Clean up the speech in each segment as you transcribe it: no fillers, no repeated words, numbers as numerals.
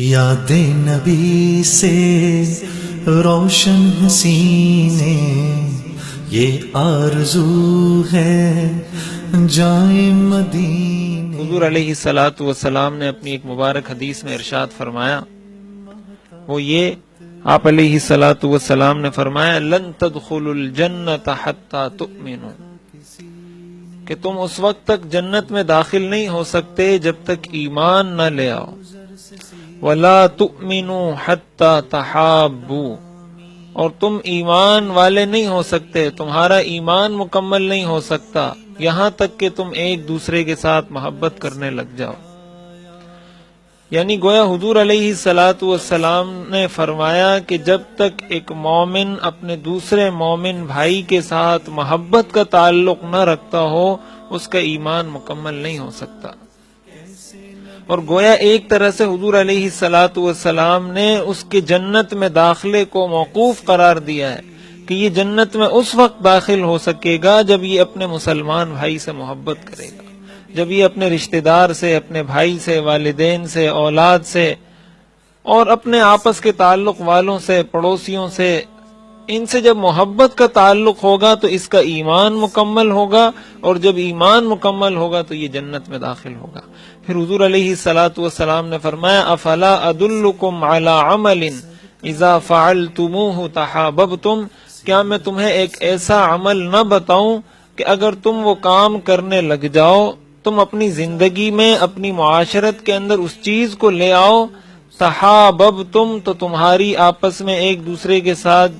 یاد نبی سے روشن سینے یہ آرزو ہے جائیں مدینے۔ حضور علیہ الصلوۃ والسلام نے اپنی ایک مبارک حدیث میں ارشاد فرمایا، وہ یہ آپ علیہ الصلوۃ والسلام نے فرمایا لن تدخلوا الجنۃ حتی تؤمنوا، کہ تم اس وقت تک جنت میں داخل نہیں ہو سکتے جب تک ایمان نہ لے آؤ، وَلَا تُؤْمِنُوا حَتَّى تَحَابُّوا، اور تم ایمان والے نہیں ہو سکتے، تمہارا ایمان مکمل نہیں ہو سکتا یہاں تک کہ تم ایک دوسرے کے ساتھ محبت کرنے لگ جاؤ۔ یعنی گویا حضور علیہ الصلوۃ والسلام نے فرمایا کہ جب تک ایک مومن اپنے دوسرے مومن بھائی کے ساتھ محبت کا تعلق نہ رکھتا ہو اس کا ایمان مکمل نہیں ہو سکتا۔ اور گویا ایک طرح سے حضور علیہ الصلوۃ والسلام نے اس کے جنت میں داخلے کو موقوف قرار دیا ہے کہ یہ جنت میں اس وقت داخل ہو سکے گا جب یہ اپنے مسلمان بھائی سے محبت کرے گا، جب یہ اپنے رشتہ دار سے، اپنے بھائی سے، والدین سے، اولاد سے اور اپنے آپس کے تعلق والوں سے، پڑوسیوں سے، ان سے جب محبت کا تعلق ہوگا تو اس کا ایمان مکمل ہوگا، اور جب ایمان مکمل ہوگا تو یہ جنت میں داخل ہوگا۔ پھر حضور علیہ الصلوۃ والسلام نے فرمایا افلا ادلکم علی عمل اذا فعلتموہ تحاببتم، کیا میں تمہیں ایک ایسا عمل نہ بتاؤں کہ اگر تم وہ کام کرنے لگ جاؤ، تم اپنی زندگی میں، اپنی معاشرت کے اندر اس چیز کو لے آؤ، تحاببتم، تو تمہاری آپس میں ایک دوسرے کے ساتھ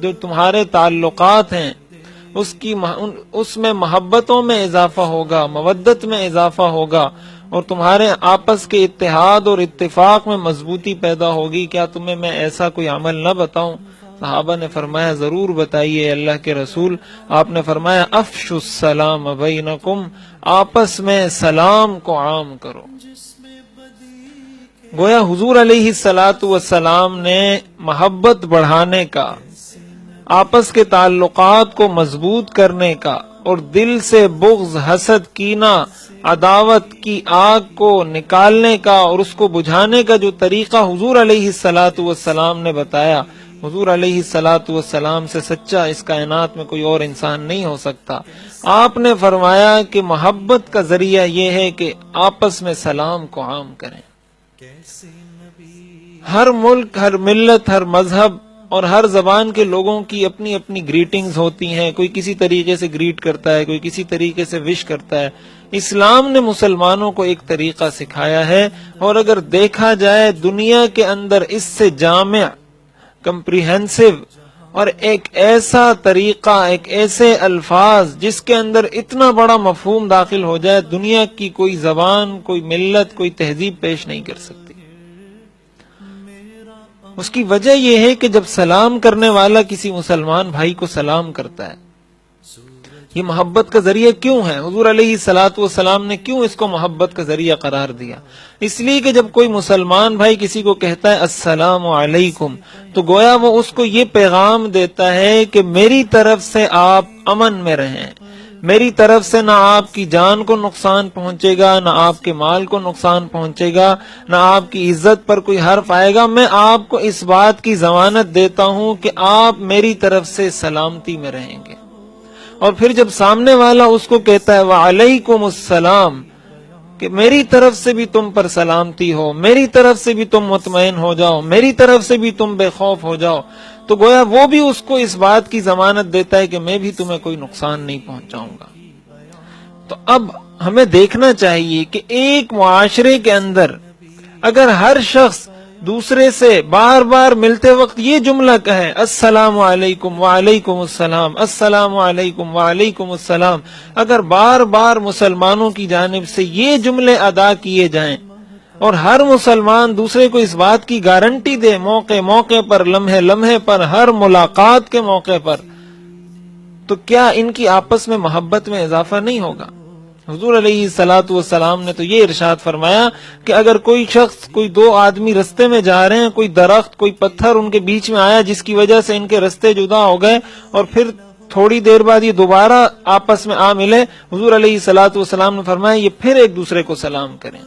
جو تمہارے تعلقات ہیں اس میں محبتوں میں اضافہ ہوگا، مودت میں اضافہ ہوگا، اور تمہارے آپس کے اتحاد اور اتفاق میں مضبوطی پیدا ہوگی۔ کیا تمہیں میں ایسا کوئی عمل نہ بتاؤں؟ صحابہ نے فرمایا ضرور بتائیے اللہ کے رسول۔ آپ نے فرمایا افشوا السلام بینکم، آپس میں سلام کو عام کرو۔ گویا حضور علیہ الصلوۃ والسلام نے محبت بڑھانے کا، آپس کے تعلقات کو مضبوط کرنے کا، اور دل سے بغض، حسد، کینہ، عداوت کی آگ کو نکالنے کا اور اس کو بجھانے کا جو طریقہ حضور علیہ الصلوۃ والسلام نے بتایا، حضور علیہ الصلوۃ والسلام سے سچا اس کائنات میں کوئی اور انسان نہیں ہو سکتا۔ آپ نے فرمایا کہ محبت کا ذریعہ یہ ہے کہ آپس میں سلام کو عام کریں۔ ہر ملک، ہر ملت، ہر مذہب اور ہر زبان کے لوگوں کی اپنی اپنی گریٹنگز ہوتی ہیں، کوئی کسی طریقے سے گریٹ کرتا ہے، کوئی کسی طریقے سے وش کرتا ہے۔ اسلام نے مسلمانوں کو ایک طریقہ سکھایا ہے، اور اگر دیکھا جائے دنیا کے اندر اس سے جامع، کمپریہنسو اور ایک ایسا طریقہ، ایک ایسے الفاظ جس کے اندر اتنا بڑا مفہوم داخل ہو جائے، دنیا کی کوئی زبان، کوئی ملت، کوئی تہذیب پیش نہیں کر سکتی۔ اس کی وجہ یہ ہے کہ جب سلام کرنے والا کسی مسلمان بھائی کو سلام کرتا ہے، یہ محبت کا ذریعہ کیوں ہے؟ حضور علیہ الصلوۃ والسلام نے کیوں اس کو محبت کا ذریعہ قرار دیا؟ اس لیے کہ جب کوئی مسلمان بھائی کسی کو کہتا ہے السلام علیکم، تو گویا وہ اس کو یہ پیغام دیتا ہے کہ میری طرف سے آپ امن میں رہیں، میری طرف سے نہ آپ کی جان کو نقصان پہنچے گا، نہ آپ کے مال کو نقصان پہنچے گا، نہ آپ کی عزت پر کوئی حرف آئے گا۔ میں آپ کو اس بات کی ضمانت دیتا ہوں کہ آپ میری طرف سے سلامتی میں رہیں گے۔ اور پھر جب سامنے والا اس کو کہتا ہے وعلیکم السلام، کہ میری طرف سے بھی تم پر سلامتی ہو، میری طرف سے بھی تم مطمئن ہو جاؤ، میری طرف سے بھی تم بے خوف ہو جاؤ، تو گویا وہ بھی اس کو اس بات کی ضمانت دیتا ہے کہ میں بھی تمہیں کوئی نقصان نہیں پہنچاؤں گا۔ تو اب ہمیں دیکھنا چاہیے کہ ایک معاشرے کے اندر اگر ہر شخص دوسرے سے بار بار ملتے وقت یہ جملہ کہے السلام علیکم وعلیکم السلام، السلام علیکم وعلیکم السلام، اگر بار بار مسلمانوں کی جانب سے یہ جملے ادا کیے جائیں اور ہر مسلمان دوسرے کو اس بات کی گارنٹی دے موقع موقع پر، لمحے لمحے پر، ہر ملاقات کے موقع پر، تو کیا ان کی آپس میں محبت میں اضافہ نہیں ہوگا؟ حضور علیہ الصلوۃ والسلام نے تو یہ ارشاد فرمایا کہ اگر کوئی شخص، کوئی دو آدمی رستے میں جا رہے ہیں، کوئی درخت، کوئی پتھر ان کے بیچ میں آیا جس کی وجہ سے ان کے رستے جدا ہو گئے، اور پھر تھوڑی دیر بعد یہ دوبارہ آپس میں آ ملے، حضور علیہ الصلوۃ والسلام نے فرمایا یہ پھر ایک دوسرے کو سلام کریں۔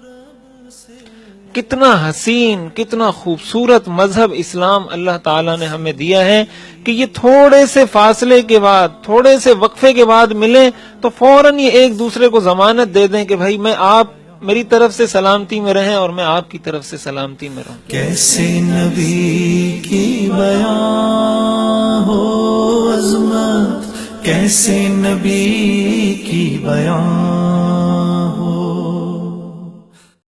کتنا حسین، کتنا خوبصورت مذہب اسلام اللہ تعالیٰ نے ہمیں دیا ہے کہ یہ تھوڑے سے فاصلے کے بعد، تھوڑے سے وقفے کے بعد ملیں تو فوراً یہ ایک دوسرے کو ضمانت دے دیں کہ بھائی میں آپ میری طرف سے سلامتی میں رہیں اور میں آپ کی طرف سے سلامتی میں رہوں. کیسے نبی کی بیان ہو عظمت، کیسے نبی کی بیان